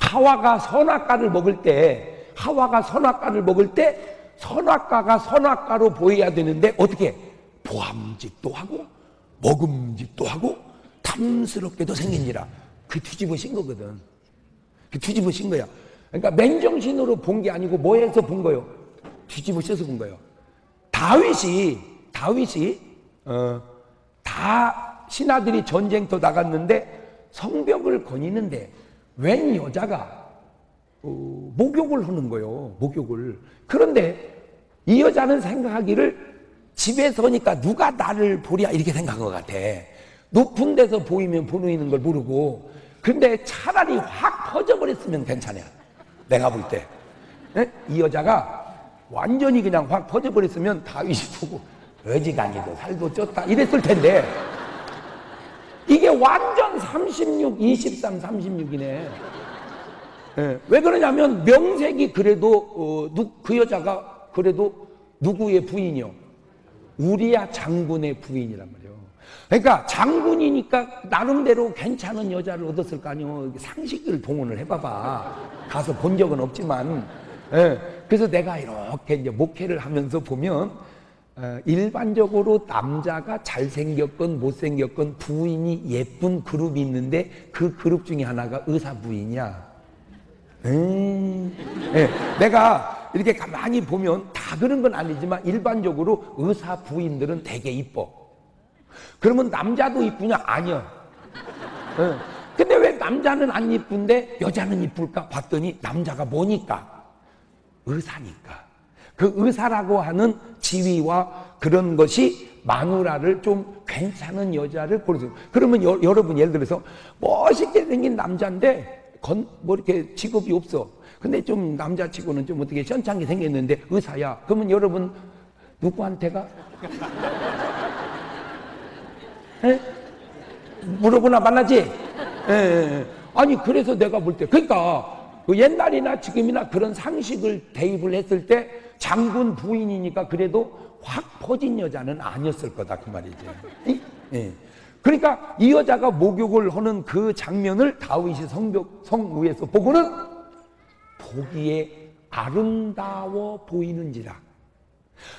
하와가 선악과를 먹을 때 선악과가 선악과로 보여야 되는데 어떻게? 보암직도 하고 먹음직도 하고 탐스럽게도 생긴지라. 그 뒤집어진 거거든. 그 뒤집어진 거야. 그러니까 맨정신으로 본 게 아니고 뭐해서 본 거요? 뒤집어져서 본 거예요. 다윗이 다 신하들이 전쟁터 나갔는데 성벽을 거니는데 웬 여자가 목욕을 하는 거예요. 목욕을. 그런데 이 여자는 생각하기를 집에 서니까 누가 나를 보랴 이렇게 생각한 것 같아. 높은 데서 보이면 보이는 걸 모르고. 근데 차라리 확 퍼져버렸으면 괜찮아. 내가 볼 때. 이 여자가 완전히 그냥 확 퍼져버렸으면 다윗이 보고 어지간히도 살도 쪘다 이랬을 텐데 이게 완전 36, 23, 36이네. 왜 그러냐면 명색이 그래도 그 여자가 그래도 누구의 부인이요? 우리야 장군의 부인이란 말이에요. 그러니까 장군이니까 나름대로 괜찮은 여자를 얻었을 거 아니에요. 상식을 동원을 해봐봐. 가서 본 적은 없지만. 그래서 내가 이렇게 이제 목회를 하면서 보면 일반적으로 남자가 잘생겼건 못생겼건 부인이 예쁜 그룹이 있는데 그 그룹 중에 하나가 의사 부인이야. 내가 이렇게 가만히 보면 다 그런 건 아니지만 일반적으로 의사 부인들은 되게 이뻐. 그러면 남자도 이쁘냐? 아니야. 근데 왜 남자는 안 이쁜데 여자는 이쁠까? 봤더니 남자가 뭐니까? 의사니까. 그 의사라고 하는 지위와 그런 것이 마누라를 좀 괜찮은 여자를 고르죠. 그러면 여러분 예를 들어서 멋있게 생긴 남자인데 뭐 이렇게 직업이 없어. 근데 좀 남자치고는 좀 어떻게 시원찮게 생겼는데 의사야. 그러면 여러분 누구한테가? 물어보나 만나지? 아니 그래서 내가 볼 때 그러니까 그 옛날이나 지금이나 그런 상식을 대입을 했을 때 장군 부인이니까 그래도 확 퍼진 여자는 아니었을 거다 그 말이지. 그러니까 이 여자가 목욕을 하는 그 장면을 다윗이 성 위에서 보고는 보기에 아름다워 보이는지라.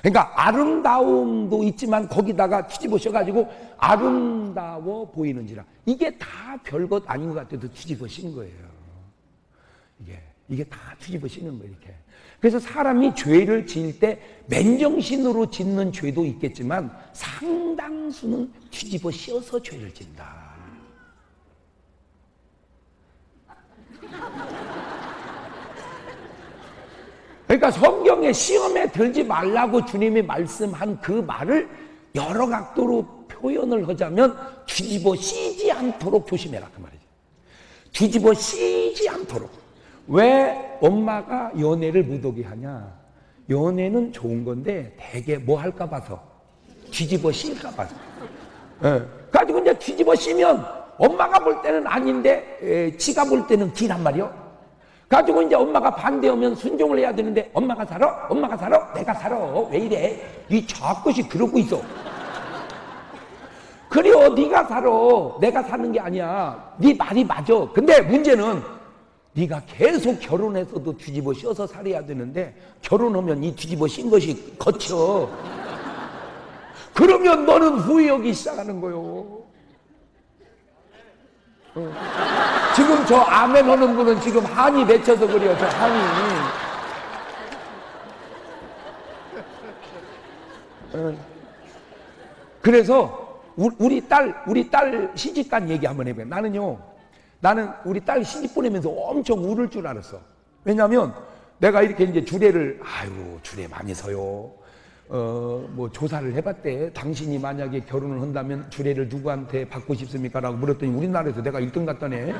그러니까 아름다움도 있지만 거기다가 뒤집어셔가지고 아름다워 보이는지라. 이게 다 별것 아닌 것 같아도 뒤집어신 거예요. 이게 다 뒤집어지는 거예요, 이렇게. 그래서 사람이 죄를 지을 때 맨정신으로 짓는 죄도 있겠지만 상당수는 뒤집어 씌워서 죄를 짓는다. 그러니까 성경에 시험에 들지 말라고 주님이 말씀한 그 말을 여러 각도로 표현을 하자면 뒤집어 씌지 않도록 조심해라 그 말이죠. 뒤집어 씌지 않도록. 왜 엄마가 연애를 못 오게 하냐? 연애는 좋은 건데 되게 뭐 할까 봐서 뒤집어 씌울까 봐서. 가지고 이제 뒤집어 씌면 엄마가 볼 때는 아닌데 지가 볼 때는 기란 말이요. 가지고 이제 엄마가 반대하면 순종을 해야 되는데 엄마가 살아? 엄마가 살아? 내가 살아. 왜 이래? 네 자꾸씩 그러고 있어. 그래요. 네가 살아. 내가 사는 게 아니야. 네 말이 맞아. 근데 문제는 네가 계속 결혼해서도 뒤집어 씌워서 살아야 되는데 결혼하면 이 뒤집어 씌운 것이 거쳐. 그러면 너는 후회하기 시작하는 거요. 지금 저 아멘 하는 분은 지금 한이 맺혀서 그래요. 저 한이. 그래서 우리 딸 시집간 얘기 한번 해봐요. 나는 우리 딸 시집 보내면서 엄청 울을 줄 알았어. 왜냐면 내가 이렇게 이제 주례를 주례 많이 서요. 뭐 조사를 해봤대. 당신이 만약에 결혼을 한다면 주례를 누구한테 받고 싶습니까? 라고 물었더니 우리나라에서 내가 1등 갔다네.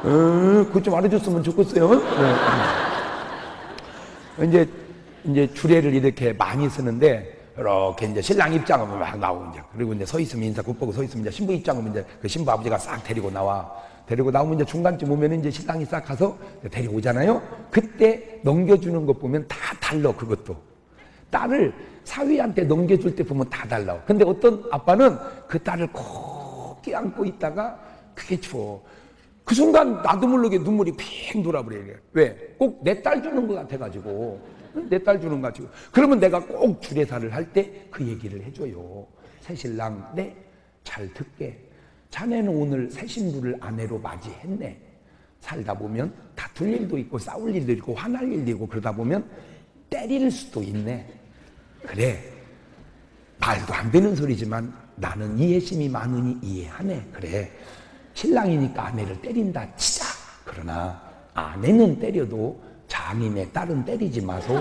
그거 좀 알아줬으면 좋겠어요. 이제 주례를 이렇게 많이 쓰는데 이렇게 이제 신랑 입장하면 막 나오고 이제 그리고 이제 서 있으면 인사 굿보고 서 있으면 이제 신부 입장하면 이제 그 신부 아버지가 싹 데리고 나와. 데리고 나오면 이제 중간쯤 오면 이제 신랑이 싹 가서 데려오잖아요. 그때 넘겨주는 것 보면 다 달라. 그것도 딸을 사위한테 넘겨줄 때 보면 다 달라. 근데 어떤 아빠는 그 딸을 꼭 껴안고 있다가 그게 좋아. 그 순간 나도 모르게 눈물이 핑 돌아버려요. 왜? 꼭 내 딸 주는 것 같아가지고. 내 딸 주는 것 같고. 그러면 내가 꼭 주례사를 할 때 그 얘기를 해줘요. 새신랑, 네, 잘 듣게. 자네는 오늘 새신부를 아내로 맞이했네. 살다 보면 다툴 일도 있고 싸울 일도 있고 화날 일도 있고 그러다 보면 때릴 수도 있네. 그래. 말도 안 되는 소리지만 나는 이해심이 많으니 이해하네. 그래. 신랑이니까 아내를 때린다 치자. 그러나 아내는 때려도 장인의 딸은 때리지 마소.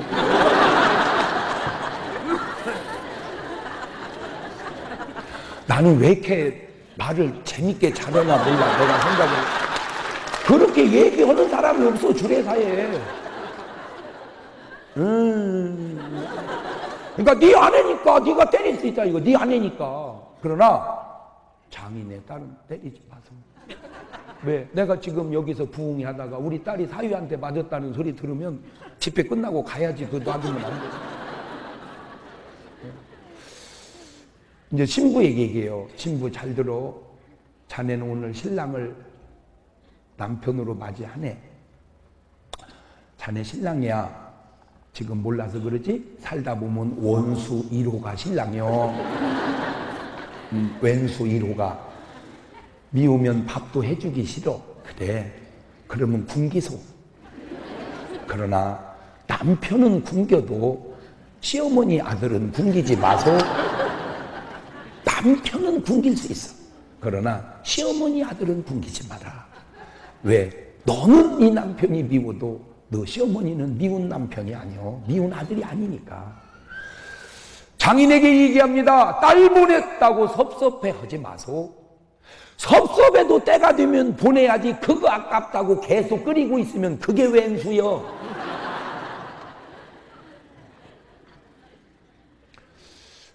나는 왜 이렇게 말을 재밌게 잘하나 몰라. 내가 생각을. 그렇게 얘기하는 사람이 없어, 주례사에. 그러니까 네 아내니까 네가 때릴 수 있다 이거. 네 아내니까. 그러나 장인의 딸은 때리지 마소. 왜? 내가 지금 여기서 부흥이 하다가 우리 딸이 사위한테 맞았다는 소리 들으면 집회 끝나고 가야지. 그거 놔두면 안 돼. 이제 신부에게 얘기해요. 신부 잘 들어. 자네는 오늘 신랑을 남편으로 맞이하네. 자네 신랑이야. 지금 몰라서 그러지? 살다 보면 원수 1호가 신랑이요. 왼수 1호가 미우면 밥도 해주기 싫어. 그래. 그러면 굶기소. 그러나 남편은 굶겨도 시어머니 아들은 굶기지 마소. 남편은 굶길 수 있어. 그러나 시어머니 아들은 굶기지 마라. 왜? 너는 네 남편이 미워도 너 시어머니는 미운 남편이 아니요. 미운 아들이 아니니까. 장인에게 얘기합니다. 딸 보냈다고 섭섭해하지 마소. 섭섭해도 때가 되면 보내야지. 그거 아깝다고 계속 끓이고 있으면 그게 웬수여.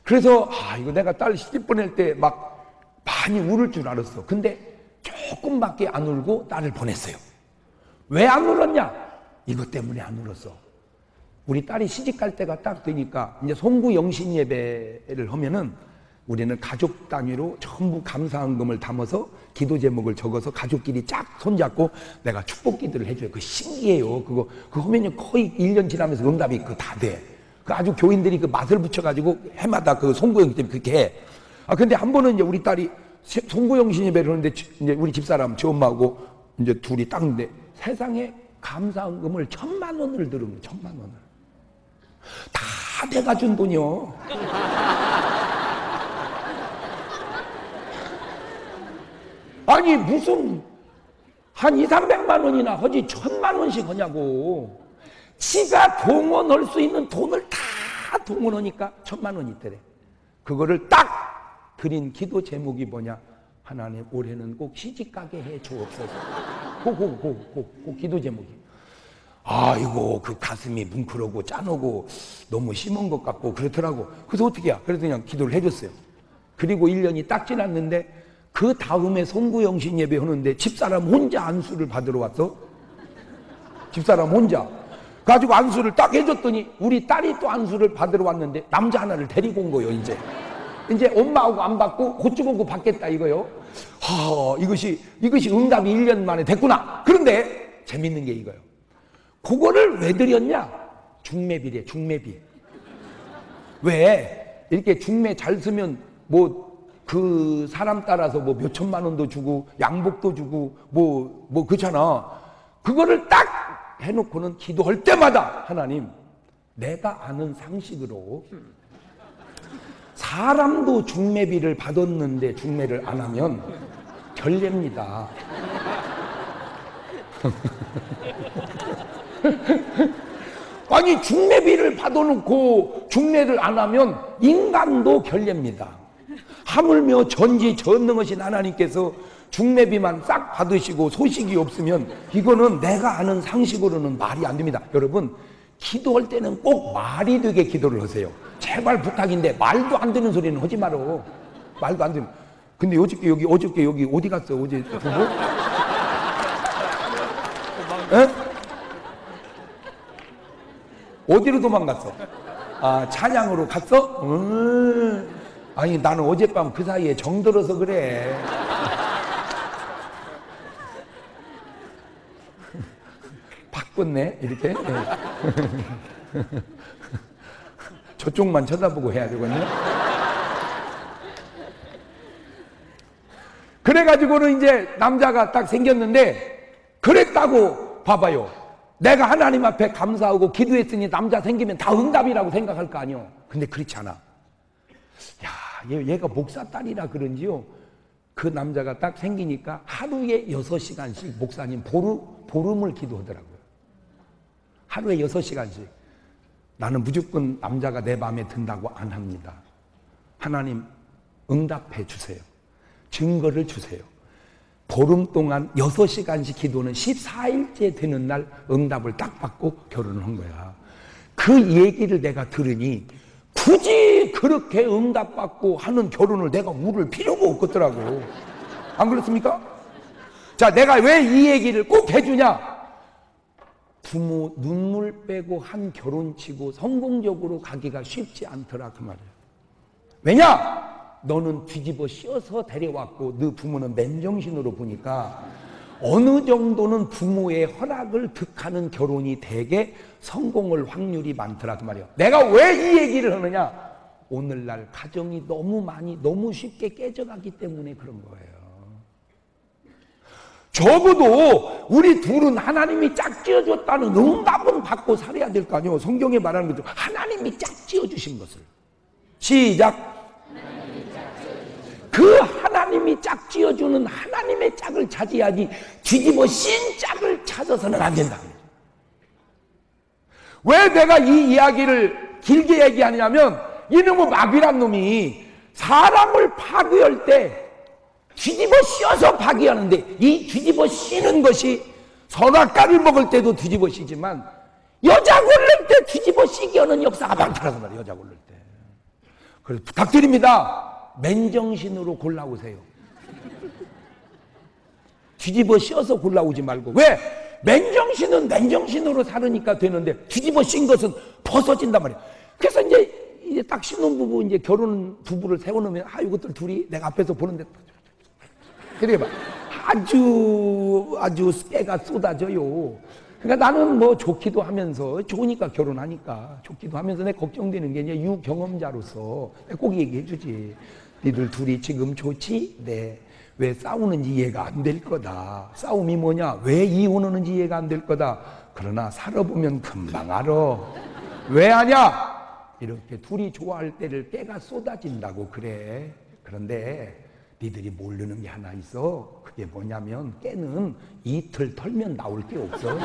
그래서 이거 내가 딸 시집 보낼 때 막 많이 울을 줄 알았어. 근데 조금밖에 안 울고 딸을 보냈어요. 왜 안 울었냐? 이것 때문에 안 울었어. 우리 딸이 시집 갈 때가 딱 되니까 이제 송구 영신 예배를 하면은 우리는 가족 단위로 전부 감사헌금을 담아서 기도 제목을 적어서 가족끼리 쫙 손잡고 내가 축복 기도를 해줘요. 그거 신기해요. 그거 하면요 거의 1년 지나면서 응답이 다 돼. 그 아주 교인들이 그 맛을 붙여가지고 해마다 그 송구영신 때문에 그렇게 해. 근데 한 번은 이제 우리 딸이 송구영신 예배를 하는데 이제 우리 집사람 저 엄마하고 이제 둘이 딱 있는데 세상에 감사헌금을 1,000만 원을 들으면 1,000만 원을 다 내가 준 돈이요. 아니 무슨 한 2, 300만 원이나 하지 1,000만 원씩 하냐고. 지가 동원할 수 있는 돈을 다 동원하니까 1,000만 원이 있더래. 그거를 딱 드린 기도 제목이 뭐냐? 하나님 올해는 꼭 시집가게 해 주옵소서. 그 기도 제목이. 아이고 그 가슴이 뭉클하고 짠하고 너무 심한 것 같고 그렇더라고. 그래서 어떻게 해야? 그래서 그냥 기도를 해줬어요. 그리고 1년이 딱 지났는데 그 다음에 송구영신 예배 하는데 집사람 혼자 안수를 받으러 왔어. 집사람 혼자. 가지고 안수를 딱 해줬더니 우리 딸이 또 안수를 받으러 왔는데 남자 하나를 데리고 온 거예요. 이제 엄마하고 안 받고 고추고고 받겠다 이거요. 이것이 응답이 1년 만에 됐구나. 그런데 재밌는 게 이거요. 그거를 왜 드렸냐? 중매비래. 중매비. 왜? 이렇게 중매 잘 쓰면 뭐 그 사람 따라서 뭐 몇 천만 원도 주고 양복도 주고 뭐 그렇잖아. 그거를 딱 해놓고는 기도할 때마다 하나님 내가 아는 상식으로 사람도 중매비를 받았는데 중매를 안 하면 결례입니다. 아니 중매비를 받아놓고 중매를 안 하면 인간도 결례입니다. 하물며 전지전능하신 하나님께서 중매비만 싹 받으시고 소식이 없으면 이거는 내가 아는 상식으로는 말이 안 됩니다. 여러분 기도할 때는 꼭 말이 되게 기도를 하세요. 제발 부탁인데 말도 안 되는 소리는 하지 말어. 말도 안 되는. 근데 어저께 여기 어디 갔어? 어제 부부? 에? 어디로 도망갔어? 찬양으로 갔어? 아니 나는 어젯밤 그 사이에 정들어서 그래. 죽겠네 이렇게. 저쪽만 쳐다보고 해야 되거든요. 그래가지고는 이제 남자가 딱 생겼는데, 그랬다고 봐봐요. 내가 하나님 앞에 감사하고 기도했으니 남자 생기면 다 응답이라고 생각할 거 아니요. 근데 그렇지 않아. 야, 얘가 목사 딸이라 그런지요, 그 남자가 딱 생기니까 하루에 6시간씩 목사님 보름을 기도하더라고요. 하루에 6시간씩. 나는 무조건 남자가 내 마음에 든다고 안 합니다. 하나님 응답해 주세요. 증거를 주세요. 보름 동안 6시간씩 기도는 14일째 되는 날 응답을 딱 받고 결혼을 한 거야. 그 얘기를 내가 들으니 굳이 그렇게 응답받고 하는 결혼을 내가 물을 필요가 없겠더라고. 안 그렇습니까? 자, 내가 왜 이 얘기를 꼭 해주냐? 부모 눈물 빼고 한 결혼치고 성공적으로 가기가 쉽지 않더라 그 말이에요. 왜냐? 너는 뒤집어 씌워서 데려왔고 너 부모는 맨정신으로 보니까 어느 정도는 부모의 허락을 득하는 결혼이 되게 성공할 확률이 많더라 그 말이에요. 내가 왜 이 얘기를 하느냐? 오늘날 가정이 너무 쉽게 깨져가기 때문에 그런 거예요. 적어도 우리 둘은 하나님이 짝지어줬다는 응답은 받고 살아야 될 거 아니에요. 성경에 말하는 거죠. 하나님이 짝지어주신 것을. 시작. 그 하나님이 짝지어주는 하나님의 짝을 찾아야지 뒤집어 씌인 짝을 찾아서는 안 된다. 왜 내가 이 이야기를 길게 얘기하냐면, 이놈의 마귀란 놈이 사람을 파괴할 때 뒤집어 씌워서 파괴하는데, 이 뒤집어 씌는 것이 선악과를 먹을 때도 뒤집어 씌지만 여자 고를 때 뒤집어 씌게 하는 역사가 많다라고 말이에요. 여자 고를 때. 그래서 부탁드립니다. 맨정신으로 골라오세요. 뒤집어 씌워서 골라오지 말고. 왜? 맨정신은 맨정신으로 살으니까 되는데 뒤집어 씌인 것은 벗어진단 말이에요. 그래서 이제 딱 신혼부부 이제 결혼 부부를 세워놓으면 이것들 둘이 내가 앞에서 보는데 그래 봐. 아주 깨가 쏟아져요. 그러니까 나는 뭐 좋기도 하면서, 좋으니까 결혼하니까 좋기도 하면서 내 걱정되는 게 이제 유경험자로서 꼭 얘기해 주지. 니들 둘이 지금 좋지? 네. 왜 싸우는지 이해가 안 될 거다. 싸움이 뭐냐? 왜 이혼하는지 이해가 안 될 거다. 그러나 살아보면 금방 알아. 왜 아냐? 이렇게 둘이 좋아할 때를 깨가 쏟아진다고 그래. 그런데 니들이 모르는 게 하나 있어. 그게 뭐냐면 깨는 이틀 털면 나올 게 없어.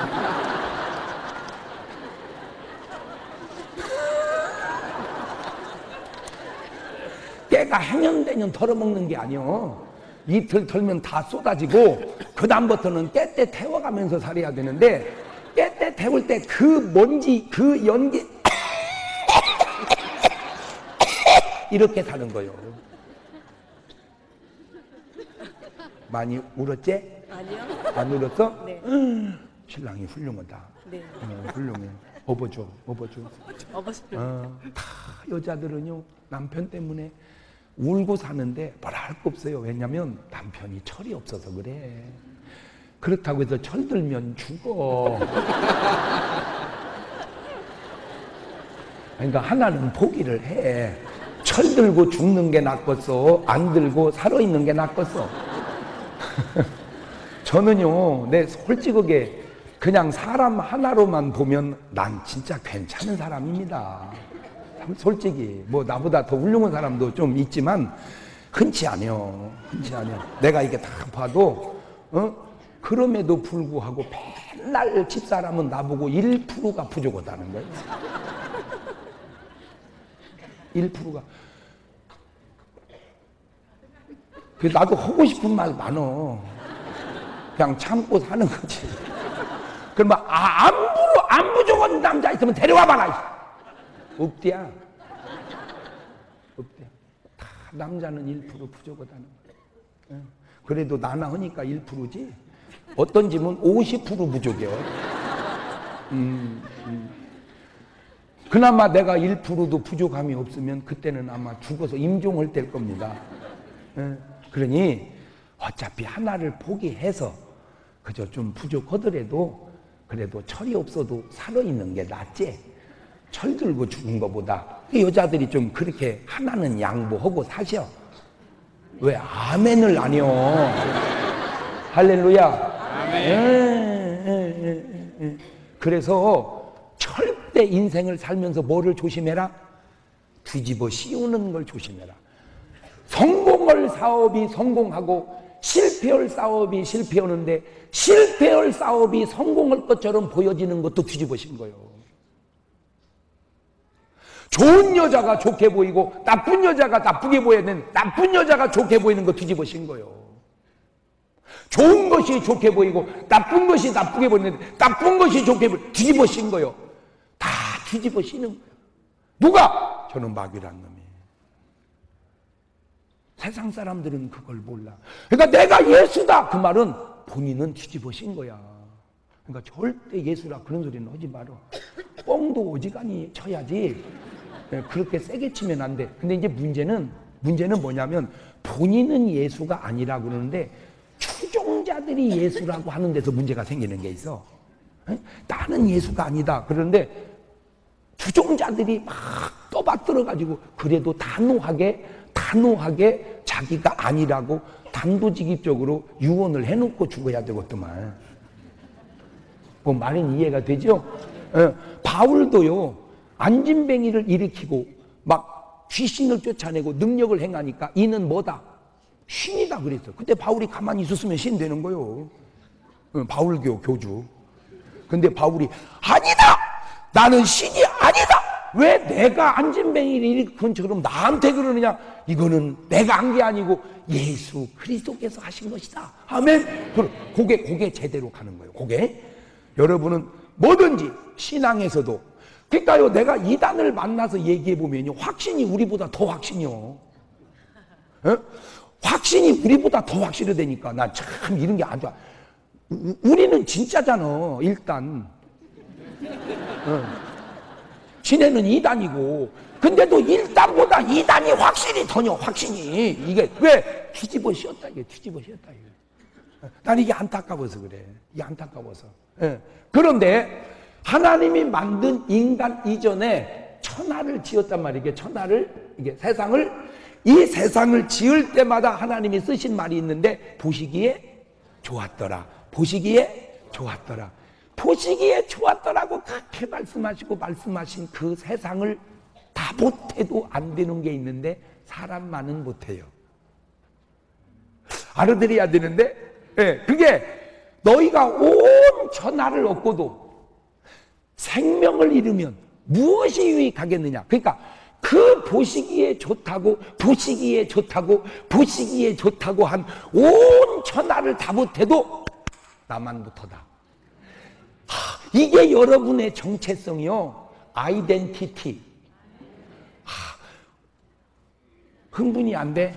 깨가 행연대년 털어먹는 게 아니여. 이틀 털면 다 쏟아지고 그 다음부터는 깨 때 태워가면서 살아야 되는데, 깨 때 태울 때 그 먼지, 그 연기 이렇게 사는 거예요. 많이 울었지? 아니요. 안 울었어? 네. 신랑이 훌륭하다. 네. 훌륭해. 업어줘. 어버스요. 다 여자들은요, 남편 때문에 울고 사는데 뭐라 할 거 없어요. 왜냐면 남편이 철이 없어서 그래. 그렇다고 해서 철들면 죽어. 그러니까 하나는 포기를 해. 철들고 죽는 게 낫겠어? 안 들고 살아있는 게 낫겠어? 저는요, 솔직하게 그냥 사람 하나로만 보면 난 진짜 괜찮은 사람입니다. 솔직히 뭐 나보다 더 훌륭한 사람도 좀 있지만 흔치 않아요. 내가 이게 다 봐도 그럼에도 불구하고 맨날 집사람은 나보고 1%가 부족하다는 거예요. 1%가. 그래서 나도 하고 싶은 말 많어. 그냥 참고 사는 거지. 그러면 안 부족한 남자 있으면 데려와 봐라. 없대야. 다 남자는 1% 부족하다는 거야. 그래도 나나 하니까 1%지. 어떤 집은 50% 부족해. 그나마 내가 1%도 부족함이 없으면 그때는 아마 죽어서 임종할 때일 겁니다. 그러니 어차피 하나를 포기해서 그저 좀 부족하더라도 그래도 철이 없어도 살아있는 게 낫지. 철 들고 죽은 것보다. 여자들이 좀 그렇게 하나는 양보하고 사셔. 왜 아멘을 안 해요? 할렐루야. 아멘. 그래서 절대 인생을 살면서 뭐를 조심해라? 뒤집어 씌우는 걸 조심해라. 성공할 사업이 성공하고 실패할 사업이 실패하는데 실패할 사업이 성공할 것처럼 보여지는 것도 뒤집어 씌운 거예요. 좋은 여자가 좋게 보이고 나쁜 여자가 나쁘게 보여야 되는, 나쁜 여자가 좋게 보이는 거 뒤집어 씌운 거예요. 좋은 것이 좋게 보이고 나쁜 것이 나쁘게 보이는데 나쁜 것이 좋게 보이고 뒤집어 씌운 거예요. 다 뒤집어 씌는 거예요. 누가? 저는 마귀란 놈이. 세상 사람들은 그걸 몰라. 그러니까 내가 예수다 그 말은 본인은 뒤집어 씌운 거야. 그러니까 절대 예수라 그런 소리는 하지 마라. 뻥도 오지간히 쳐야지. 그렇게 세게 치면 안 돼. 근데 이제 문제는 뭐냐면 본인은 예수가 아니라고 그러는데 추종자들이 예수라고 하는 데서 문제가 생기는 게 있어. 나는 예수가 아니다. 그런데 추종자들이 막 떠받들어가지고 그래도 단호하게 자기가 아니라고 단도직입적으로 유언을 해놓고 죽어야 되겠더만. 뭐 말은 이해가 되죠? 바울도요, 안진뱅이를 일으키고 막 귀신을 쫓아내고 능력을 행하니까 이는 뭐다? 신이다 그랬어. 그때 바울이 가만히 있었으면 신 되는 거요. 바울교 교주. 근데 바울이 아니다! 나는 신이 아니다! 왜 내가 안진뱅이를 일으킨 것처럼 나한테 그러느냐? 이거는 내가 한 게 아니고 예수 그리스도께서 하신 것이다. 아멘. 그게 제대로 가는 거예요. 그게. 여러분은 뭐든지 신앙에서도, 그러니까요, 내가 이단을 만나서 얘기해 보면요, 확신이 우리보다 더 확신이요. 확신이 우리보다 더 확실히 되니까 난 참 이런 게 안 좋아. 우리는 진짜잖아. 일단 지네는 이단이고, 근데도 일단보다 이단이 확실히 더녀. 확신이 이게 왜 뒤집어 씌웠다. 이게 뒤집어 씌웠다. 난 이게 안타까워서 그래. 이게 안타까워서. 그런데 하나님이 만든 인간 이전에 천하를 지었단 말이에요. 이게 이 세상을 지을 때마다 하나님이 쓰신 말이 있는데, 보시기에 좋았더라. 보시기에 좋았더라. 보시기에 좋았더라고 그렇게 말씀하신 그 세상을 다 못해도 안 되는 게 있는데 사람만은 못해요. 알아들어야 되는데, 그게 너희가 온 천하를 얻고도 생명을 잃으면 무엇이 유익하겠느냐. 그러니까 그 보시기에 좋다고 한 온 천하를 다 못해도 나만 못하다. 이게 여러분의 정체성이요. 아이덴티티. 흥분이 안 돼?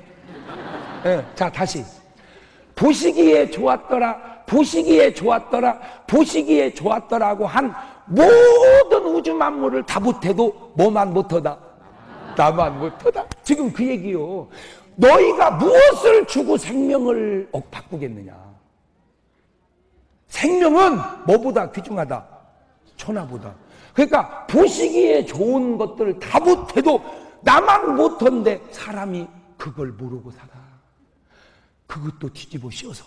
자, 다시. 보시기에 좋았더라고 한 모든 우주 만물을 다 못해도 뭐만 못하다? 나만 못하다. 지금 그 얘기요. 너희가 무엇을 주고 생명을 바꾸겠느냐? 생명은 뭐보다 귀중하다? 천하보다. 그러니까 보시기에 좋은 것들을 다 못해도 나만 못한데 사람이 그걸 모르고 살아. 그것도 뒤집어 씌워서.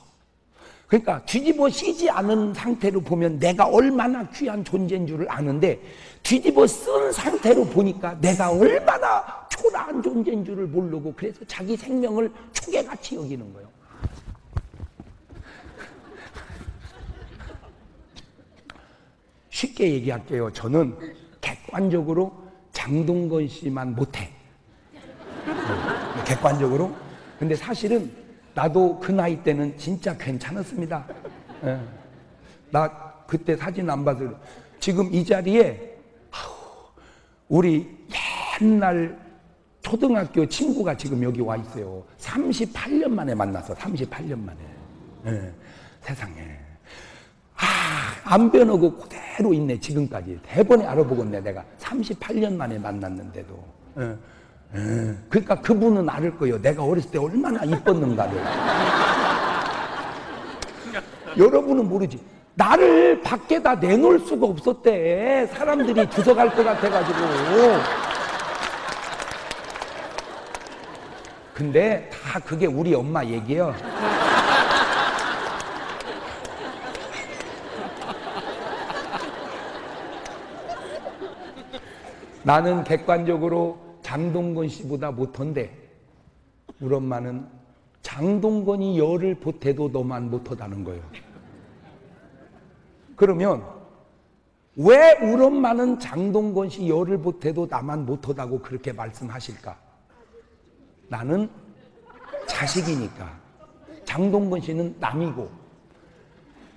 그러니까 뒤집어 씌지 않은 상태로 보면 내가 얼마나 귀한 존재인 줄을 아는데, 뒤집어 쓴 상태로 보니까 내가 얼마나 초라한 존재인 줄을 모르고, 그래서 자기 생명을 초계같이 여기는 거예요. 쉽게 얘기할게요. 저는 객관적으로 장동건 씨만 못해. 객관적으로. 근데 사실은 나도 그 나이 때는 진짜 괜찮았습니다. 나 그때 사진 안 봐서. 지금 이 자리에 우리 옛날 초등학교 친구가 지금 여기 와 있어요. 38년 만에 만나서. 38년 만에. 세상에. 안 변하고 그대로 있네. 지금까지 대번에 알아보겠네. 내가 38년 만에 만났는데도. 그러니까 그분은 알을 거예요. 내가 어렸을 때 얼마나 이뻤는가를. 여러분은 모르지. 나를 밖에다 내놓을 수가 없었대. 사람들이 주워갈 것 같아가지고. 근데 다 그게 우리 엄마 얘기예요. 나는 객관적으로 장동건 씨보다 못한데 우리 엄마는 장동건이 열을 보태도 너만 못하다는 거예요. 그러면 왜 우리 엄마는 장동건 씨 열을 보태도 나만 못하다고 그렇게 말씀하실까? 나는 자식이니까. 장동건 씨는 남이고,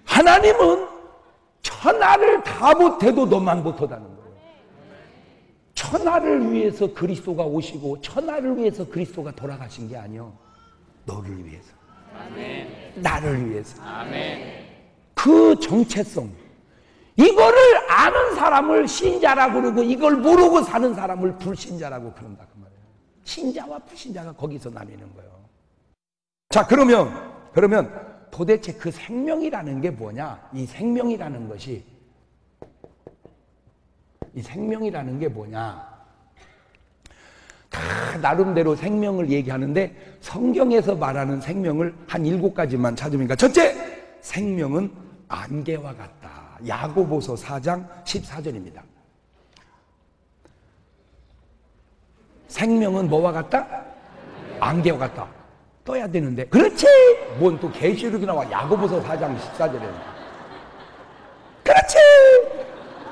하나님은 천하를 다 못해도 너만 못하다는 거예요. 천하를 위해서 그리스도가 오시고 천하를 위해서 그리스도가 돌아가신 게 아니요, 너를 위해서. 아멘. 나를 위해서. 아멘. 그 정체성, 이거를 아는 사람을 신자라고 그러고 이걸 모르고 사는 사람을 불신자라고 그런다 그 말이에요. 신자와 불신자가 거기서 나뉘는 거예요. 자, 그러면 도대체 그 생명이라는 게 뭐냐? 이 생명이라는 게 뭐냐? 다 나름대로 생명을 얘기하는데 성경에서 말하는 생명을 한 7가지만 찾으니까, 첫째, 생명은 안개와 같다. 야고보서 4장 14절입니다. 생명은 뭐와 같다? 안개와 같다. 떠야 되는데, 그렇지! 뭔 또 계시록이 나와. 야고보서 4장 14절에.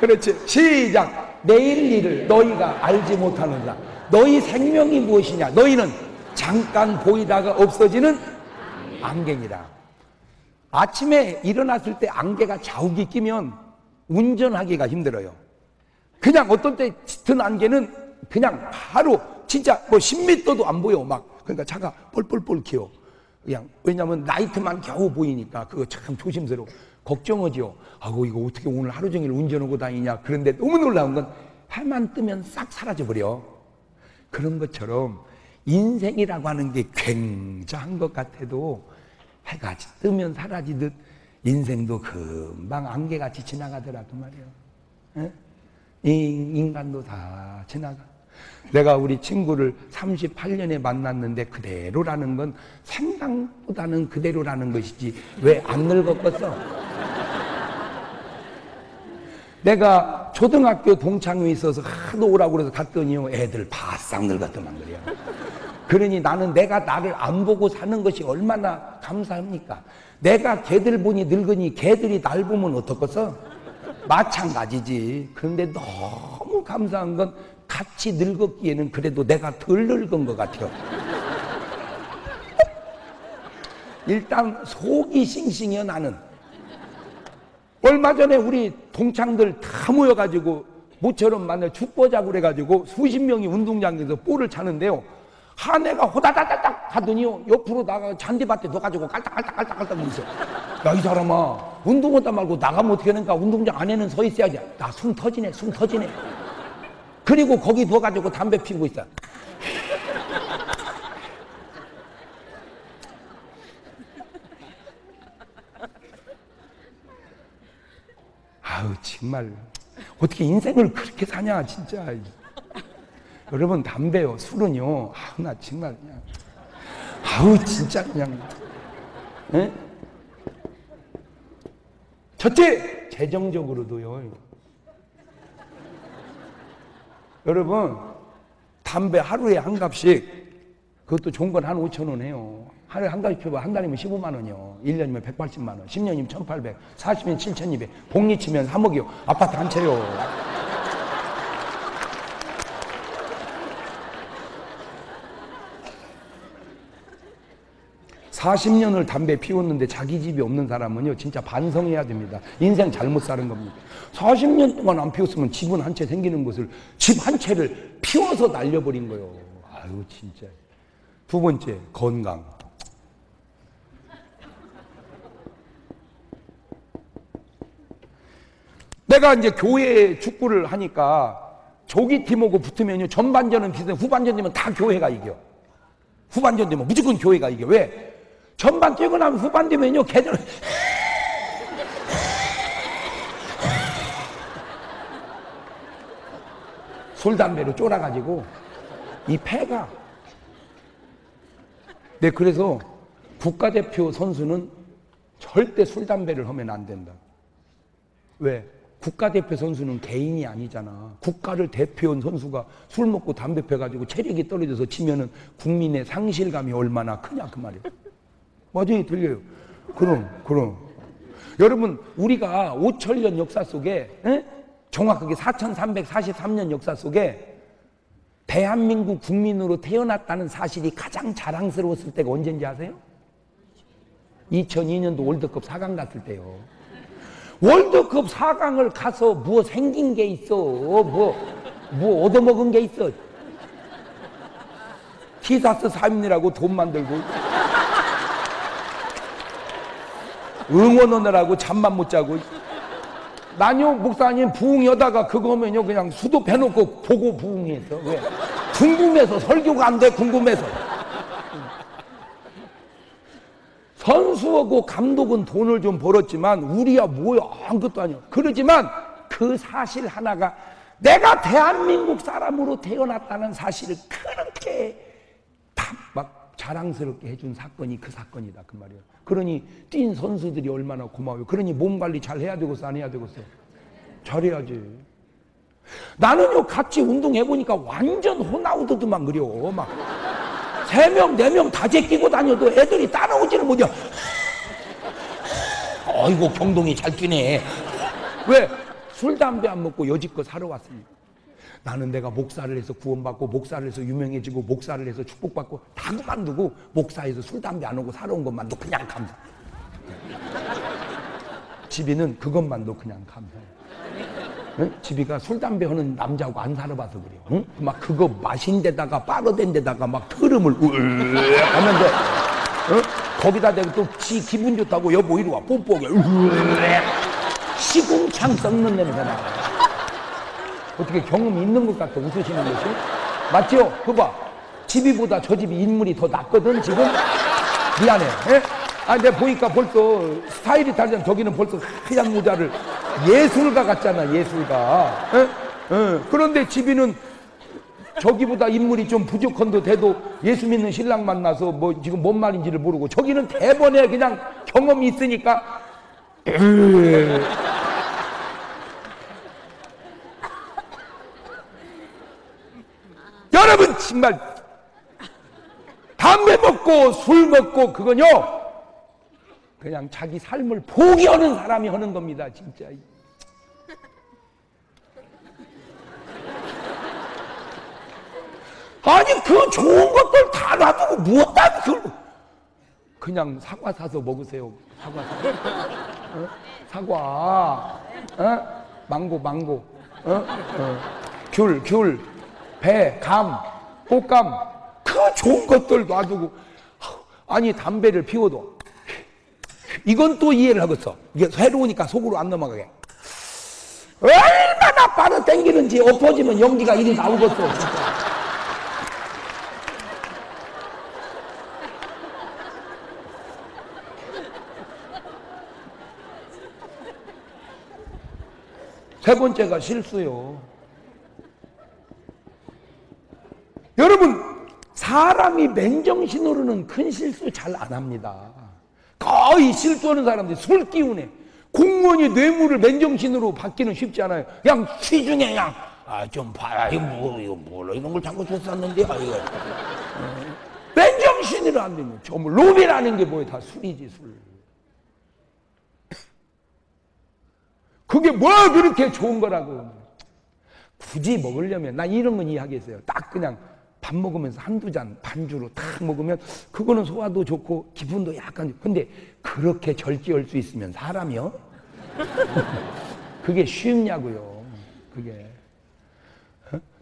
그렇지. 시작. 내일 일을 너희가 알지 못하는다. 너희 생명이 무엇이냐? 너희는 잠깐 보이다가 없어지는 안개니라. 아침에 일어났을 때 안개가 자욱이 끼면 운전하기가 힘들어요. 그냥 어떤 때 든 안개는 그냥 바로 진짜 뭐 10m도 안 보여. 막 그러니까 차가 뻘뻘뻘 기어. 그냥 왜냐면 라이트만 겨우 보이니까 그거 참 조심스러워. 걱정하지요. 아이고 이거 어떻게 오늘 하루 종일 운전하고 다니냐. 그런데 너무 놀라운 건 해만 뜨면 싹 사라져버려. 그런 것처럼 인생이라고 하는 게 굉장한 것 같아도 해가 뜨면 사라지듯 인생도 금방 안개같이 지나가더라 그 말이에요. 인간도 다 지나가. 내가 우리 친구를 38년에 만났는데 그대로라는 건 생각보다는 그대로라는 것이지 왜 안 늙었겠어? 내가 초등학교 동창회 있어서 하도 오라고 그래서 갔더니요, 애들 바싹 늙었더만 그래요. 그러니 나는 내가 나를 안 보고 사는 것이 얼마나 감사합니까? 내가 걔들 보니 늙으니 걔들이 날 보면 어떻겠어? 마찬가지지. 그런데 너무 감사한 건 같이 늙었기에는 그래도 내가 덜 늙은 것 같아요. 일단 속이 싱싱해요 나는. 얼마 전에 우리 동창들 다 모여가지고 모처럼 만나 축구하자고 그래가지고 수십 명이 운동장에서 볼을 차는데요, 한 애가 호다다다닥 하더니요 옆으로 나가 잔디밭에 넣어가지고 깔딱깔딱깔딱깔딱 있어. 야, 이 사람아, 운동하다 말고 나가면 어떻게 하는가? 운동장 안에는 서 있어야지. 나 숨 터지네. 그리고 거기 누워가지고 담배 피우고 있어. 아우 정말 어떻게 인생을 그렇게 사냐 진짜. 여러분, 담배요, 술은요, 아우 나 정말 그냥 아우 진짜 그냥. 에? 첫째, 재정적으로도요. 여러분, 담배 하루에 한 갑씩, 그것도 좋은 건 한 5,000원 해요. 하루에 한 갑씩 피우면 한 달이면 15만 원이요. 1년이면 180만 원, 10년이면 1,800, 40년 7,200, 복리치면 3억이요. 아파트 한 채요. (40년을) 담배 피웠는데 자기 집이 없는 사람은요 진짜 반성해야 됩니다. 인생 잘못 사는 겁니다. 40년 동안 안 피웠으면 집은 한 채 생기는 것을 집 한 채를 피워서 날려버린 거예요. 아유 진짜. 두 번째, 건강. 내가 이제 교회 축구를 하니까 조기 팀하고 붙으면요 전반전은 비슷해. 후반전 되면 다 교회가 이겨. 후반전 되면 무조건 교회가 이겨. 왜? 전반 뛰고 나면 후반 되면요 걔들 술, 담배로 쫄아가지고 이 폐가. 네, 그래서 국가대표 선수는 절대 술, 담배를 하면 안 된다. 왜? 국가대표 선수는 개인이 아니잖아. 국가를 대표한 선수가 술 먹고 담배 펴가지고 체력이 떨어져서 치면은 국민의 상실감이 얼마나 크냐 그 말이에요. 맞아요, 들려요. 그럼. 여러분, 우리가 5천년 역사 속에, 정확하게 4343년 역사 속에 대한민국 국민으로 태어났다는 사실이 가장 자랑스러웠을 때가 언제인지 아세요? 2002년도 월드컵 4강 갔을 때요. 월드컵 4강을 가서 뭐 생긴 게 있어? 뭐 얻어먹은 게 있어? 티사스 3인이라고 돈 만들고 응원하느라고 잠만 못 자고. 나요 목사님 부흥여다가 그거 하면요 그냥 수도 빼놓고 보고 부흥했어. 왜? 궁금해서. 설교가 안 돼. 궁금해서. 선수하고 감독은 돈을 좀 벌었지만 우리야 뭐야 아무것도 아니야. 그러지만 그 사실 하나가 내가 대한민국 사람으로 태어났다는 사실을 그렇게 다 막 자랑스럽게 해준 사건이 그 사건이다 그 말이에요. 그러니 뛴 선수들이 얼마나 고마워요. 그러니 몸 관리 잘 해야 되겠어 안 해야 되겠어? 잘해야지. 나는요 같이 운동해보니까 완전 호나우드만 그려. 막 3명 4명 다 제끼고 다녀도 애들이 따라오지를 못해. 어이구 경동이 잘 뛰네. 왜? 술 담배 안 먹고 여지껏 살아왔으니까. 나는 내가 목사를 해서 구원받고 목사를 해서 유명해지고 목사를 해서 축복받고 다 그만두고 목사에서 술 담배 안 하고 살아온 것만도 그냥 감사. 집이는 그것만도 그냥 감사해. 응? 집이가 술 담배 하는 남자하고 안 살아봐서 그래요. 응? 막 그거 마신 데다가 빠르된 데다가 막 흐름을 하면서 응? 거기다 대고 또 지 기분 좋다고 여보 이리 와 뽀뽀하게 시궁창 썩는 냄새나. 어떻게 경험이 있는 것 같아 웃으시는 것이? 맞죠? 그거 봐. 집이보다 저 집이 인물이 더 낫거든 지금. 미안해. 에? 아 내가 보니까 벌써 스타일이 다르잖아. 저기는 벌써 하얀 모자를 예술가 같잖아 예술가. 에? 그런데 집이는 저기보다 인물이 좀 부족한도 돼도 예수 믿는 신랑 만나서 뭐 지금 뭔 말인지를 모르고 저기는 대번에 그냥 경험이 있으니까 여러분 정말 담배 먹고 술 먹고 그건요 그냥 자기 삶을 포기하는 사람이 하는 겁니다 진짜. 아니 그 좋은 것들 다 놔두고 무엇다 그걸 그냥 사과 사서 먹으세요. 사과 사서. 사과 망고 귤 배, 감, 꽃감 그 좋은 것들 놔두고 아니 담배를 피워도 이건 또 이해를 하겠어. 이게 새로우니까 속으로 안 넘어가게 얼마나 빨아 당기는지 엎어지면 연기가 이리 나오겠어 진짜. 세 번째가 실수요. 여러분 사람이 맨정신으로는 큰 실수 잘 안 합니다. 거의 실수하는 사람들이 술 기운에 공무원이 뇌물을 맨정신으로 받기는 쉽지 않아요. 그냥 시중에 그냥 좀 봐야 이거 몰라 이런 걸 자꾸 줬었는데 이거 맨정신으로 안 되면 전부 로비라는 게 뭐예요? 다 술이지 술. 그게 뭐야 그렇게 좋은 거라고. 굳이 먹으려면 나 이런 건 이해하겠어요. 딱 그냥 밥 먹으면서 한두 잔 반주로 딱 먹으면 그거는 소화도 좋고 기분도 약간. 근데 그렇게 절제할 수 있으면 사람이요? 그게 쉽냐고요. 그게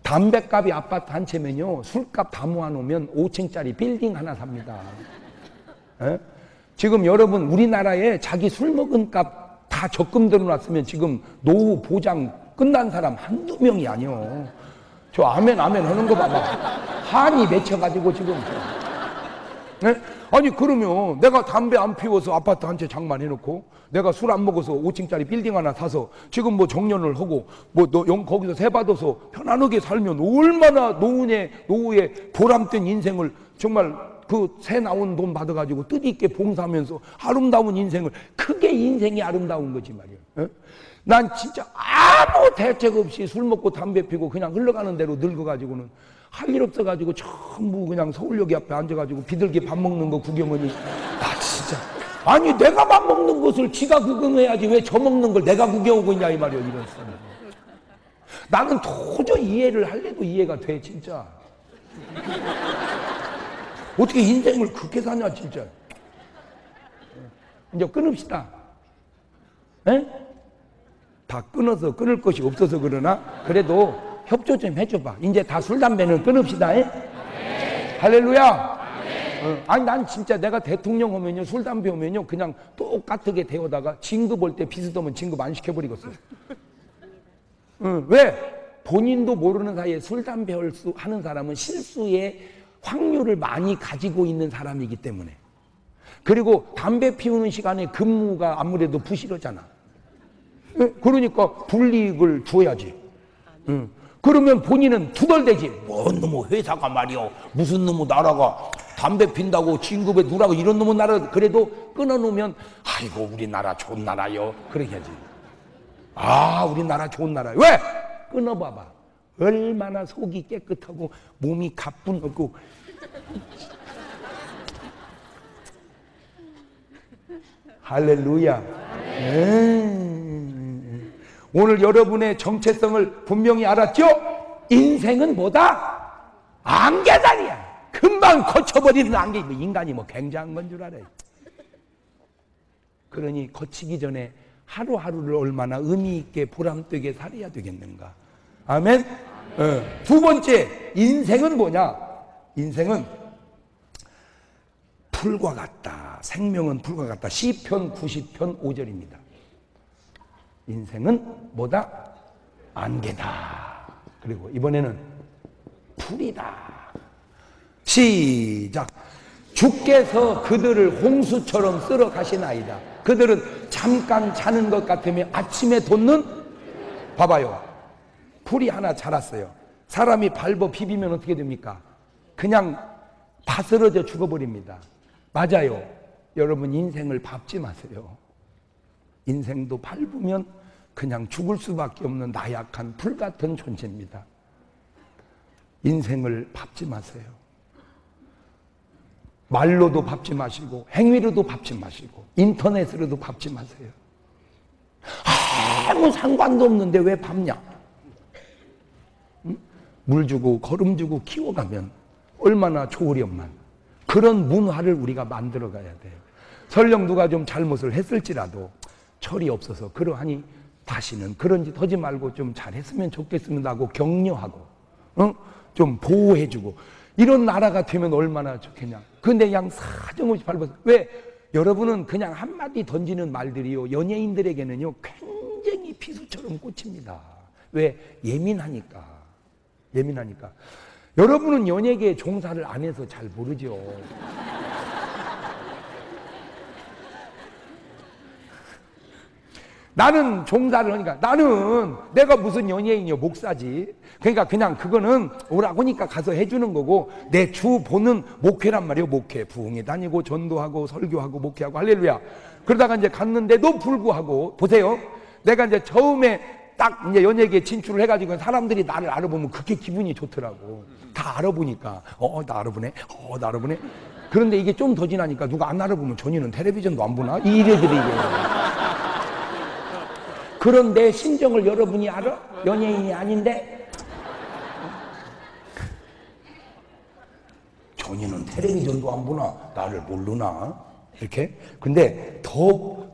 담배값이 아파트 한 채면요 술값 다 모아놓으면 5층짜리 빌딩 하나 삽니다. 지금 여러분 우리나라에 자기 술 먹은 값 다 적금 들어놨으면 지금 노후 보장 끝난 사람 한두 명이 아니요. 저 아멘 하는 거 봐봐. 한이 맺혀가지고 지금. 아니 그러면 내가 담배 안 피워서 아파트 한 채 장만해놓고 내가 술 안 먹어서 5층짜리 빌딩 하나 사서 지금 뭐 정년을 하고 뭐 거기서 세 받아서 편안하게 살면 얼마나 노후에 보람된 인생을 정말 그 새 나온 돈 받아가지고 뜻있게 봉사하면서 아름다운 인생을, 그게 인생이 아름다운 거지 말이야. 어? 난 진짜 아무 대책 없이 술 먹고 담배 피고 그냥 흘러가는 대로 늙어가지고는 할 일 없어가지고 전부 그냥 서울역 앞에 앉아가지고 비둘기 밥 먹는 거 구경하니 나 진짜 아니 내가 밥 먹는 것을 지가 구경해야지 왜 저 먹는 걸 내가 구경하고 있냐 이 말이야. 이런 사람 나는 도저히 이해를 하려도 이해가 돼 진짜. 어떻게 인생을 그렇게 사냐 진짜. 이제 끊읍시다. 에? 다 끊어서 끊을 것이 없어서 그러나 그래도 협조 좀 해줘봐. 이제 다 술 담배는 끊읍시다. 네. 할렐루야. 아니 난 진짜 내가 대통령 오면요 술 담배 오면요 그냥 똑같게 데워다가 진급 올 때 비스듬하면 진급 안 시켜버리겠어요. 왜? 본인도 모르는 사이에 술 담배 하는 사람은 실수의 확률을 많이 가지고 있는 사람이기 때문에. 그리고 담배 피우는 시간에 근무가 아무래도 부실하잖아. 그러니까 불이익을 줘야지. 그러면 본인은 투덜대지. 뭔 놈의 회사가 말이야, 무슨 놈의 나라가 담배 핀다고 진급에 누라고 이런 놈의 나라. 그래도 끊어놓으면 아이고 우리나라 좋은 나라요 그렇게 하지. 아 우리나라 좋은 나라. 왜? 끊어봐봐. 얼마나 속이 깨끗하고 몸이 가뿐하고. 할렐루야. 오늘 여러분의 정체성을 분명히 알았죠? 인생은 뭐다? 안개다리야. 금방 거쳐버리는 안개. 인간이 뭐 굉장한 건 줄 알아요. 그러니 거치기 전에 하루하루를 얼마나 의미 있게 보람되게 살아야 되겠는가. 아멘. 두 번째, 인생은 뭐냐? 인생은 풀과 같다. 생명은 풀과 같다. 시편 90편 5절입니다. 인생은 뭐다? 안개다. 그리고 이번에는 풀이다. 시작. 주께서 그들을 홍수처럼 쓸어 가시나이다. 그들은 잠깐 자는 것 같으면 아침에 돋는, 봐봐요, 풀이 하나 자랐어요. 사람이 밟아 비비면 어떻게 됩니까? 그냥 다 쓰러져 죽어버립니다. 맞아요. 여러분 인생을 밟지 마세요. 인생도 밟으면 그냥 죽을 수밖에 없는 나약한 풀 같은 존재입니다. 인생을 밟지 마세요. 말로도 밟지 마시고 행위로도 밟지 마시고 인터넷으로도 밟지 마세요. 아무 상관도 없는데 왜 밟냐? 물 주고 거름 주고 키워가면 얼마나 좋으련만. 그런 문화를 우리가 만들어 가야 돼요. 설령 누가 좀 잘못을 했을지라도 철이 없어서 그러하니 다시는 그런 짓 하지 말고 좀 잘했으면 좋겠습니다 하고 격려하고 좀 보호해주고 이런 나라가 되면 얼마나 좋겠냐. 근데 그냥 사정없이 밟아서. 왜? 여러분은 그냥 한마디 던지는 말들이요 연예인들에게는요 굉장히 피수처럼 꽂힙니다. 왜? 예민하니까. 여러분은 연예계에 종사를 안 해서 잘 모르죠. 나는 종사를 하니까. 나는 내가 무슨 연예인이요, 목사지. 그러니까 그냥 그거는 오라고니까 가서 해주는 거고, 내 주 보는 목회란 말이에요. 목회 부흥회 다니고 전도하고 설교하고 목회하고 할렐루야. 그러다가 이제 갔는데도 불구하고 보세요. 내가 이제 처음에 딱 이제 연예계에 진출을 해가지고 사람들이 나를 알아보면 그렇게 기분이 좋더라고. 다 알아보니까 나 알아보네. 나 알아보네. 그런데 이게 좀 더 지나니까 누가 안 알아보면 전이는 텔레비전도 안 보나? 이래들이 이게. 그런 내 심정을 여러분이 알아? 연예인이 아닌데? 전이는 텔레비전도 안 보나? 나를 모르나? 이렇게? 근데 더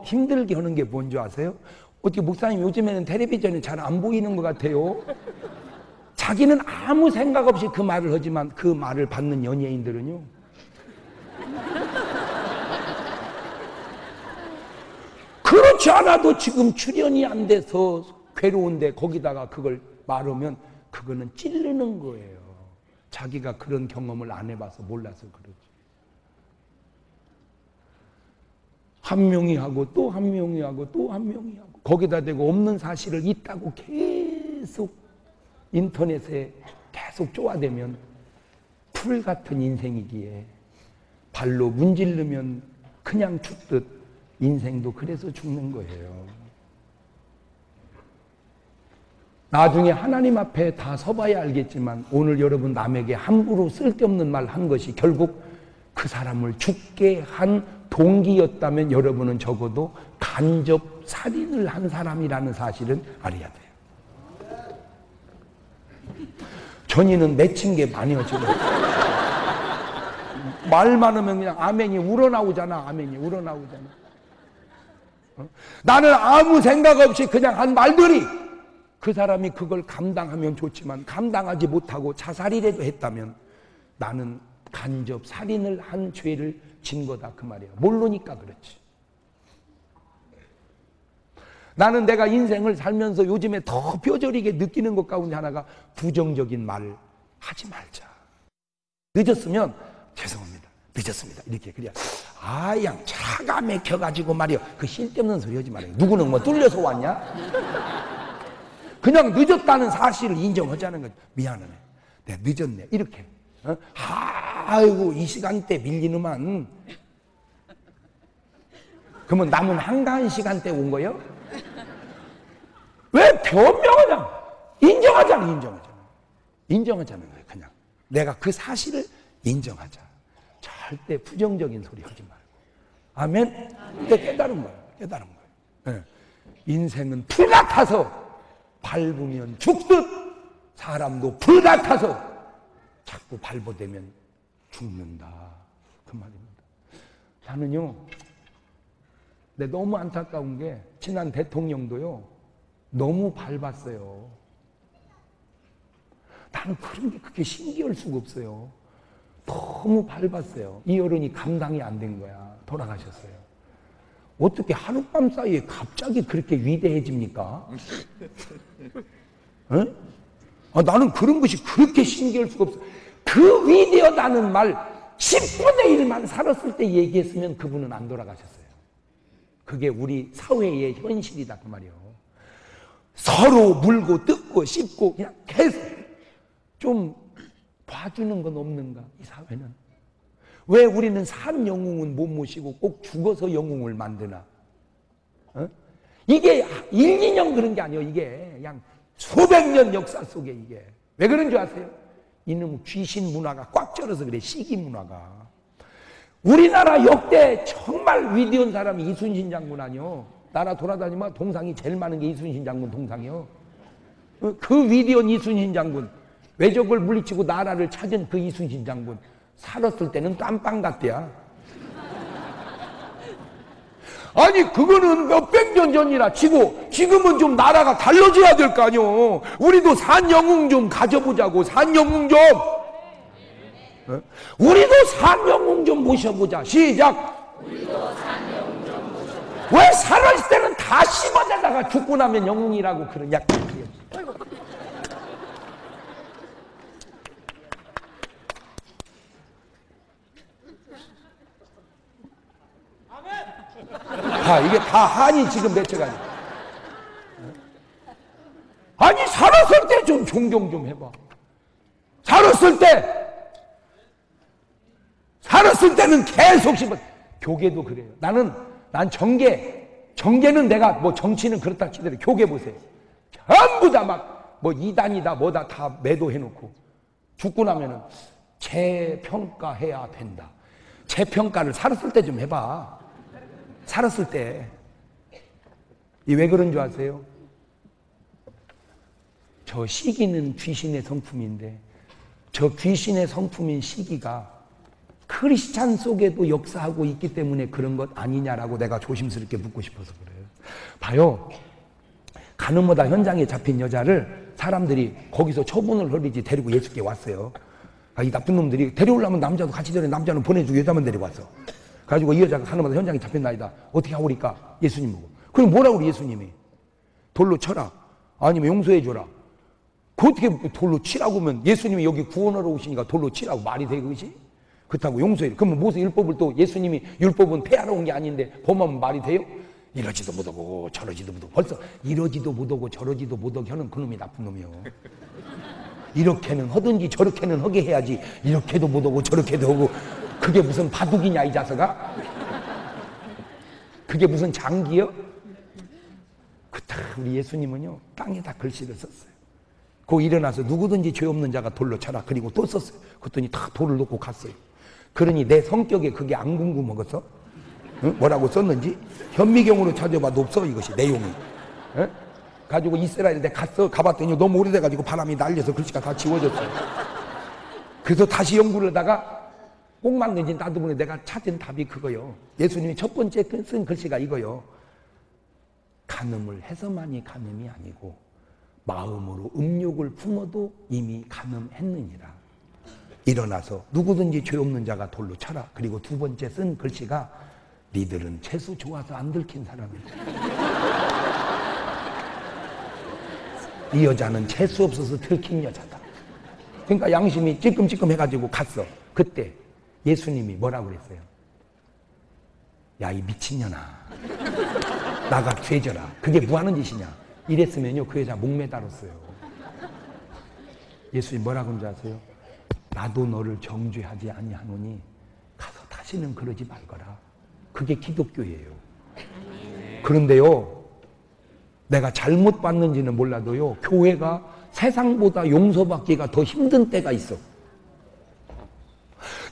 힘들게 하는 게 뭔지 아세요? 어떻게 목사님 요즘에는 텔레비전이 잘 안 보이는 것 같아요? 자기는 아무 생각 없이 그 말을 하지만 그 말을 받는 연예인들은요 그렇지 않아도 지금 출연이 안 돼서 괴로운데 거기다가 그걸 말하면 그거는 찌르는 거예요. 자기가 그런 경험을 안 해봐서 몰라서 그러지. 한 명이 하고 또 한 명이 하고 또 한 명이 하고 거기다 대고 없는 사실을 있다고 계속 인터넷에 계속 쪼아대면 풀 같은 인생이기에 발로 문지르면 그냥 죽듯 인생도 그래서 죽는 거예요. 나중에 하나님 앞에 다 서봐야 알겠지만 오늘 여러분 남에게 함부로 쓸데없는 말 한 것이 결국 그 사람을 죽게 한 동기였다면 여러분은 적어도 간접 살인을 한 사람이라는 사실은 알아야 돼요. 전이는 맺힌 게 많이요 지금. 말 많으면 그냥 아멘이 우러나오잖아. 아멘이 우러나오잖아. 나는 아무 생각 없이 그냥 한 말들이 그 사람이 그걸 감당하면 좋지만 감당하지 못하고 자살이라도 했다면 나는 간접 살인을 한 죄를 진 거다 그 말이에요. 모르니까 그렇지. 나는 내가 인생을 살면서 요즘에 더 뼈저리게 느끼는 것 가운데 하나가 부정적인 말을 하지 말자. 늦었으면 죄송합니다. 늦었습니다. 이렇게 그래야 양 차가 막혀가지고 말이요. 그 쓸데없는 소리 하지 말아요. 누구는 뭐 뚫려서 왔냐? 그냥 늦었다는 사실을 인정하자는 거죠. 미안하네. 내가 늦었네. 이렇게. 아이고 이 시간대 밀리는만. 그러면 남은 한가한 시간대 온 거예요? 왜 변명하잖아. 인정하잖아. 인정하자는 거예요. 그냥 내가 그 사실을 인정하자. 절대 부정적인 소리 하지 말고. 아멘? 근데 깨달은 거예요. 네. 인생은 풀 같아서 밟으면 죽듯 사람도 불 같아서 자꾸 밟아대면 죽는다. 그 말입니다. 나는요, 근데 너무 안타까운 게 지난 대통령도요, 너무 밟았어요. 나는 그런 게 그렇게 신기할 수가 없어요. 너무 밟았어요. 이 어른이 감당이 안 된 거야. 돌아가셨어요. 어떻게 하룻밤 사이에 갑자기 그렇게 위대해집니까? 나는 그런 것이 그렇게 신기할 수가 없어. 그 위대하다는 말 10분의 1만 살았을 때 얘기했으면 그분은 안 돌아가셨어요. 그게 우리 사회의 현실이다 그 말이에요. 서로 물고 뜯고 씹고 그냥 계속 좀 봐주는 건 없는가 이 사회는. 왜 우리는 산 영웅은 못 모시고 꼭 죽어서 영웅을 만드나? 이게 1, 2년 그런 게 아니에요. 이게 그냥 수백 년 역사 속에 이게. 왜 그런 줄 아세요? 이놈 귀신 문화가 꽉 쩔어서 그래. 시기 문화가. 우리나라 역대 정말 위대한 사람이 이순신 장군 아니요. 나라 돌아다니면 동상이 제일 많은 게 이순신 장군 동상이요. 그 위대한 이순신 장군, 외적을 물리치고 나라를 찾은 그 이순신 장군, 살았을 때는 깜빵 같대야. 아니 그거는 몇백 년 전이라 치고 지금은 좀 나라가 달라져야 될 거 아니오. 우리도 산 영웅 좀 가져보자고. 산 영웅 좀. 우리도 산 영웅 좀 모셔보자. 시작. 우리도 산 영웅 좀 모셔보자. 왜 살아있을 때는 다 씹어내다가 죽고 나면 영웅이라고 그러냐. 이게 다 한이 지금 맺혀가지고. 아니 살았을 때 좀 존경 좀 해봐. 살았을 때는 계속 씹어. 교계도 그래요. 난 정계는 내가 뭐 정치는 그렇다 치더라도 교계 보세요. 전부 다 막 뭐 이단이다 뭐다 다 매도해놓고 죽고 나면은 재평가해야 된다. 재평가를 살았을 때 좀 해봐. 살았을 때. 이 왜 그런 줄 아세요? 저 시기는 귀신의 성품인데 저 귀신의 성품인 시기가 크리스찬 속에도 역사하고 있기 때문에 그런 것 아니냐라고 내가 조심스럽게 묻고 싶어서 그래요. 봐요. 가늠하다 현장에 잡힌 여자를 사람들이 거기서 처분을 허리지 데리고 예수께 왔어요. 이 나쁜 놈들이 데려오려면 남자도 같이 데려 남자는 보내주고 여자만 데리고 왔어. 가지고 이 여자가 가늠하다 현장에 잡힌 나이다. 어떻게 하오리까? 예수님 보고. 그럼 뭐라고 우리 예수님이? 돌로 쳐라. 아니면 용서해줘라. 그 어떻게 돌로 치라고 하면 예수님이 여기 구원하러 오시니까 돌로 치라고 말이 돼 그것이? 그렇다고 용서해. 그러면 모세 율법을 또 예수님이 율법은 폐하러 온 게 아닌데 범하면 말이 돼요? 이러지도 못하고 저러지도 못하고 벌써 이러지도 못하고 저러지도 못하게 하는 그놈이 나쁜 놈이요. 이렇게는 하든지 저렇게는 하게 해야지 이렇게도 못하고 저렇게도 하고 그게 무슨 바둑이냐 이 자석아? 그게 무슨 장기요? 그다 우리 예수님은요 땅에다 글씨를 썼어요. 그 일어나서 누구든지 죄 없는 자가 돌로 쳐라. 그리고 또 썼어요. 그랬더니 다 돌을 놓고 갔어요. 그러니 내 성격에 그게 안 궁금하겠어? 응? 뭐라고 썼는지 현미경으로 찾아봐도 없어 이것이 내용이. 응? 가지고 이스라엘 내 가봤더니 너무 오래돼가지고 바람이 날려서 글씨가 다 지워졌어요. 그래서 다시 연구를 하다가 꼭 맞는지 나도 모르게 내가 찾은 답이 그거요. 예수님이 첫 번째 쓴 글씨가 이거요. 간음을 해서만이 간음이 아니고 마음으로 음욕을 품어도 이미 간음했느니라. 일어나서 누구든지 죄 없는 자가 돌로 쳐라. 그리고 두 번째 쓴 글씨가 니들은 채수 좋아서 안 들킨 사람이다. 이 여자는 채수 없어서 들킨 여자다. 그러니까 양심이 찌끔찌끔 해가지고 갔어. 그때 예수님이 뭐라고 그랬어요? 야, 이 미친년아. 나가 죄져라. 그게 뭐 하는 짓이냐? 이랬으면요, 그 여자 목매달았어요. 예수님 뭐라고 하는지 아세요? 나도 너를 정죄하지 아니하노니 가서 다시는 그러지 말거라. 그게 기독교예요. 그런데요, 내가 잘못 봤는지는 몰라도요, 교회가 세상보다 용서받기가 더 힘든 때가 있어.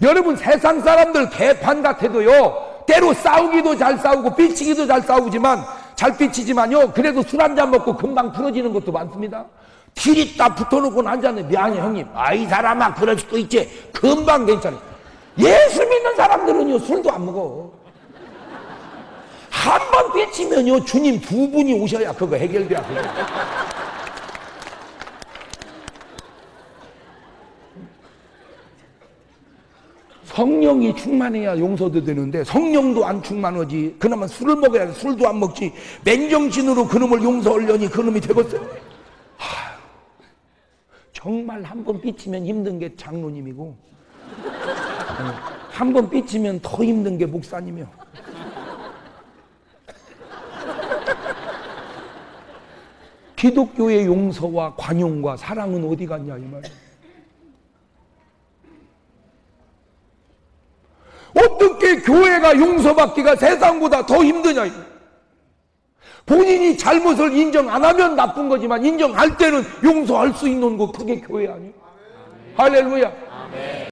여러분, 세상 사람들 개판 같아도요, 때로 싸우기도 잘 싸우고 삐치기도 잘 싸우지만, 잘 삐치지만요, 그래도 술 한잔 먹고 금방 풀어지는 것도 많습니다. 딜이 딱 붙어놓고 앉았네. 미안해 형님. 아, 이 사람아 그럴 수도 있지. 금방 괜찮아. 예수 믿는 사람들은요 술도 안 먹어. 한 번 삐치면요 주님 두 분이 오셔야 그거 해결돼. 성령이 충만해야 용서도 되는데 성령도 안 충만하지. 그나마 술을 먹어야 돼. 술도 안 먹지. 맨정신으로 그놈을 용서하려니 그놈이 되겠어요? 정말 한 번 삐치면 힘든 게 장로님이고 한 번 삐치면 더 힘든 게 목사님이요. 기독교의 용서와 관용과 사랑은 어디 갔냐 이 말이에요. 어떻게 교회가 용서받기가 세상보다 더 힘드냐 이거. 본인이 잘못을 인정 안 하면 나쁜 거지만 인정할 때는 용서할 수 있는 거 그게 교회 아니에요? 할렐루야.